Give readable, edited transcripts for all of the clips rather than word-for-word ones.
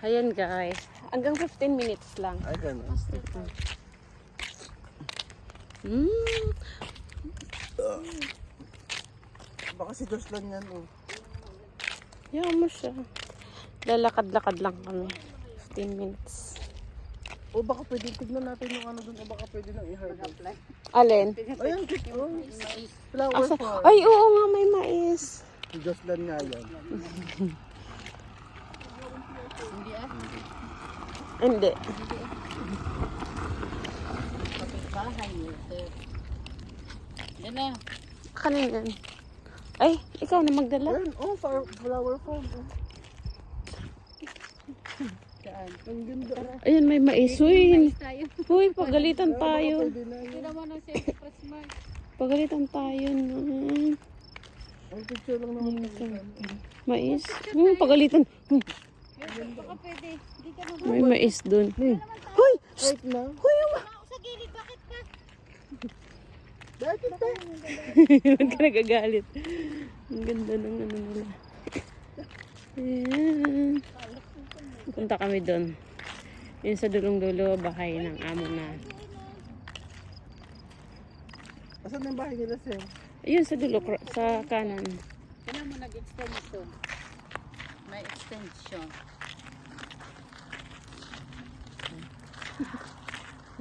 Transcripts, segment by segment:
Ayan guys. Hanggang 15 minutes lang. Ay, gano'n. Mm. Baka si Jocelyn yan, oh. Yaman mo siya. Lalakad-lakad lang kami. 15 minutes. O baka pwede tignan natin yung ano dun. O baka pwede nang i-harvest. Alin? Ayan, cute, oh. Flower Asa? farm. Ay, oo nga, may mais. Si Jocelyn nga yan. Hindi. Bahay niyo, sir. Yan na. Kanin yan. Ay, ikaw na magdala. Ayan, oh, flower farm. Oh. Saan? Ang ganda. Ayun, may mais. Uy, Tayo. uy, pagalitan tayo. Pwede na Hindi yan. naman ang safety pass mark. Pagalitan tayo na. Ang picture lang naman. Mais. Pagalitan. Baka pwede. Hindi ka naman. May mais dun. Hoy! Right na. Uy, Sa gilid, bakit ka? Bakit ito? Ba't ka nagagalit? Ang ganda ng ano nila. Ayan. Punta kami doon. Yun sa dulong-dulo, bahay ng amo na. Asan na yung bahay nila, Sir? Yun sa dulo, sa kanan. Kailan mo nag-extension? May extension.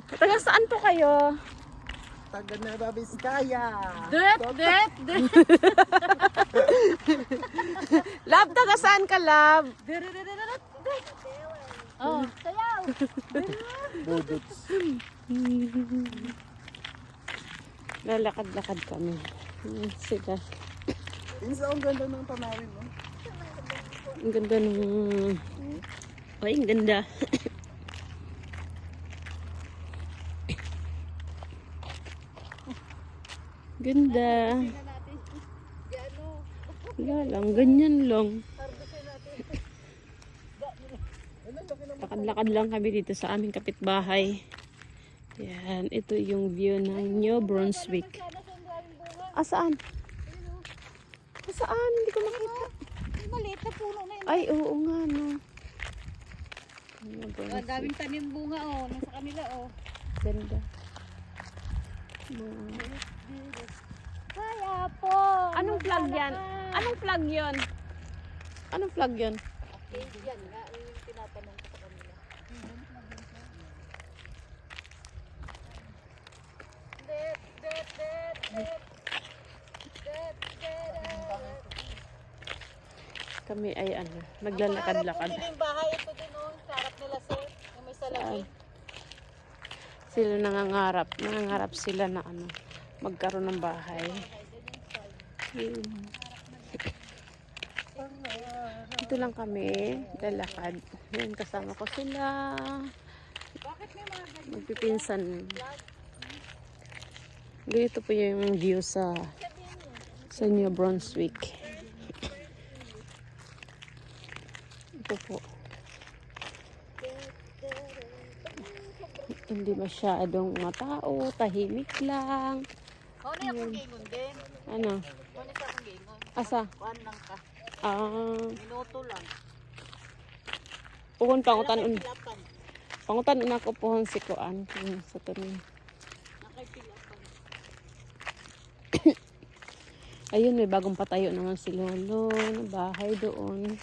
Taga saan po kayo? Taga Nueva Vizcaya. Det! Lab, taga saan ka, Lab? Oh, sayaw! Budots. Lalakad-lakad kami. Sila. Isa ang ganda ng tanawin, no? Ang ganda ng... Ay, ang ganda. Ganda. Wala lang, ganyan lang. Lakad-lakad lang kami dito sa aming kapitbahay. Yan, ito yung view ng New Brunswick. Saan? Saan? Hindi ko makita. Maliit na puno na yun. Ay, oo nga, no. New Ang Brunswick. daming tanim bunga, oh. Nasa kanila, oh. Ganda. Kaya po! Anong flag yan? Anong flag yun? Anong flag yun? Yan nga, yung tinatanong ko sa kanila. Kami ay ano, naglalakad-lakad. Ito yung bahay, ito din, oh. Sa harap nila, sir. Yung may salamin. Sila nangangarap sila na ano, magkaroon ng bahay. Yun. Ito lang kami, lalakad. Yan, kasama ko sila. Magpipinsan. Ganito po yung view sa New Brunswick. Ito po. Hindi masyadong matao, tahimik lang. Ano yung akong gingon din? Ano? Ano sa akong gingon? Asa? Kuhan lang ka. Minuto lang. Puhon pangutan Pilapan. pangutan ako puhon si Kuan kung sa tunin. Nakay pilapan. Ayun, may bagong patayo naman si Lolo na bahay doon.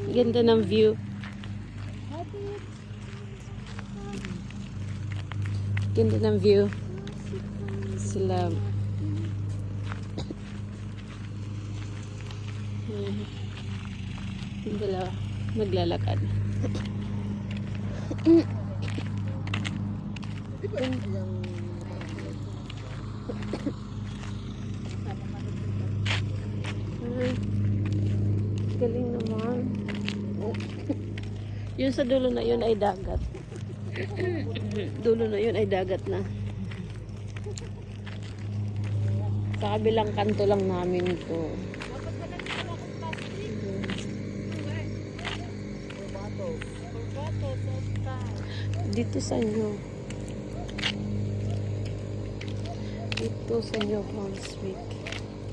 Ganda ng view. Ganda ng view. Sila. Yung dalawa maglalakad. Di ba yung... Ay, galing naman. Yun sa dulo na yun ay dagat. Dulo na yun ay dagat na. Sa kabilang kanto lang namin ito. Dito sa inyo. Dito sa New Brunswick.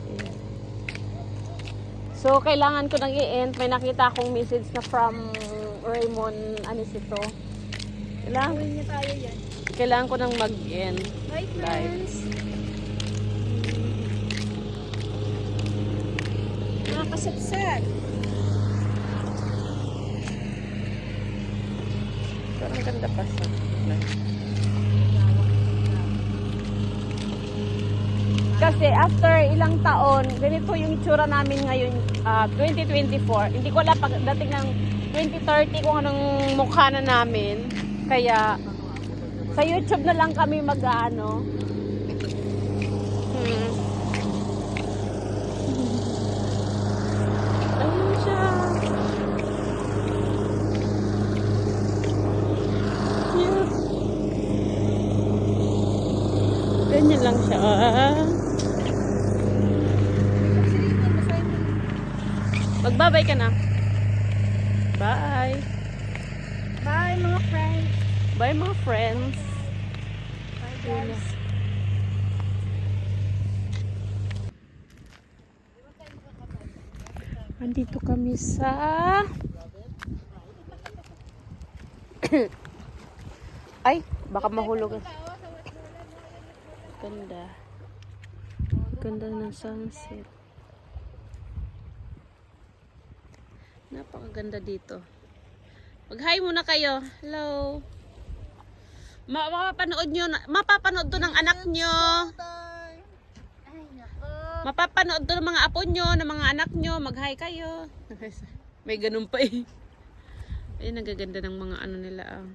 Ayan. So, kailangan ko nang i-end. May nakita akong message na from Raymond Anisito. Kailangan ko nang mag-end. Hi, friends! Nakakasagsak. Parang ganda pa sa kasi after ilang taon, ganito yung itsura namin ngayon, 2024. Hindi ko alam pagdating ng 2030 kung anong mukha na namin. Kaya sa YouTube na lang kami mag-ano. Ayun siya. Cute. Ganyan lang siya. Magbabay ka na. Bye. Bye, mga friends! Bye mga friends. Bye, guys! Andito kami sa ay, baka mahulog. Ganda. Ganda ng sunset. Napakaganda dito. Mag-hi muna kayo. Hello. Mapapanood to ng anak nyo. Ay, nako! Mapapanood to ng mga apo nyo, ng mga anak nyo. Mag-hi kayo. May ganun pa eh. Ay, nagaganda ng mga ano nila ah.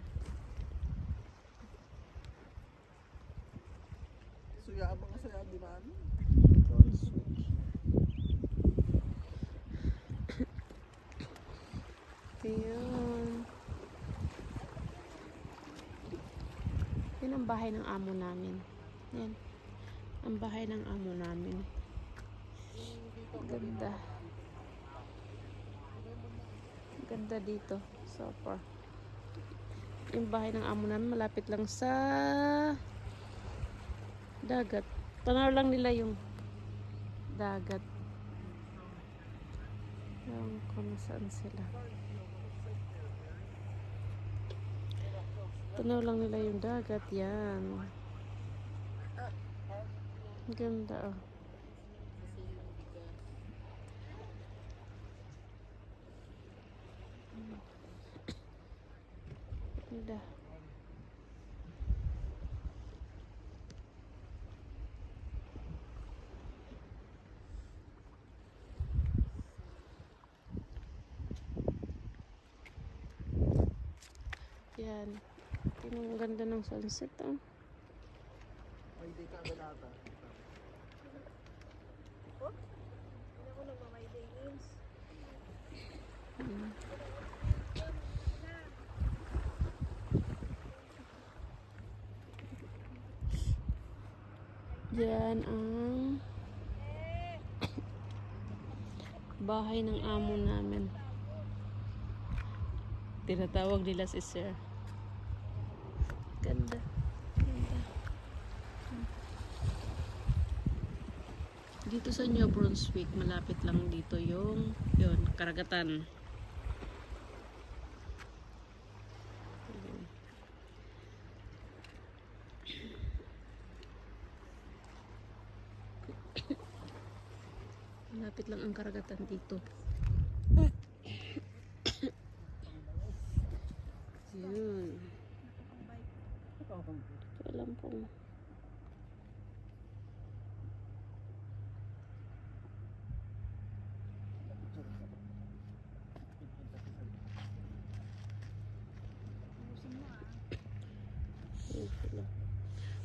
Suya, mga saya, di ba? Ayan. Yan ang bahay ng amo namin. Yan. Ang bahay ng amo namin. Ganda. Ganda dito. Super. Yung bahay ng amo namin malapit lang sa dagat. Tanaw lang nila yung dagat. Yung kung saan sila. Tanaw lang nila yung dagat. Yan. Ganda oh. Ganda. Yan. Ang ganda ng sunset oh. Ay, di ka balata. Diyan ang bahay ng amo namin. Tinatawag nila si Sir. Ganda. Ganda. Dito sa New Brunswick, malapit lang dito yung karagatan. Malapit lang ang karagatan dito. Yun. Alam po.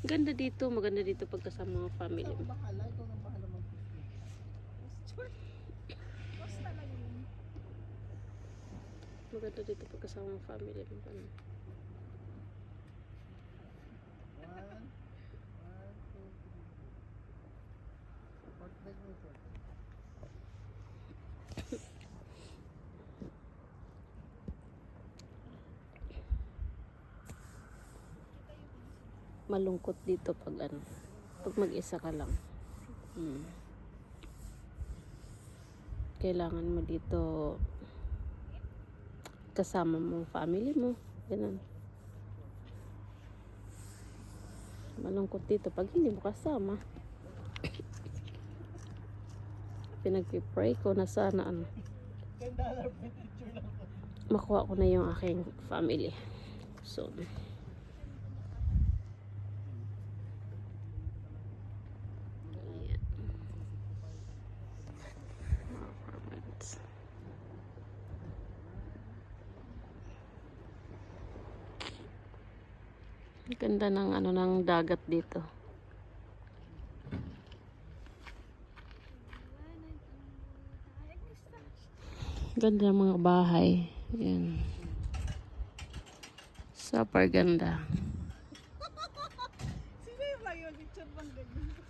Ganda dito, maganda dito pagkasama mga family mo. Bahala, ikaw ang bahala mag Maganda dito pagkasama mga family mo. Ano? malungkot dito pag ano, pag mag-isa ka lang. Kailangan mo dito kasama mo family mo, ganun. Malungkot dito pag hindi mo kasama. Pinag-pray ko na sana ano, makuha ko na yung aking family. So, ayan. Ang ganda ng ano ng dagat dito. Ganda ng mga bahay. Ayan. Super ganda. Sino yung layo? Picture bang ganyan?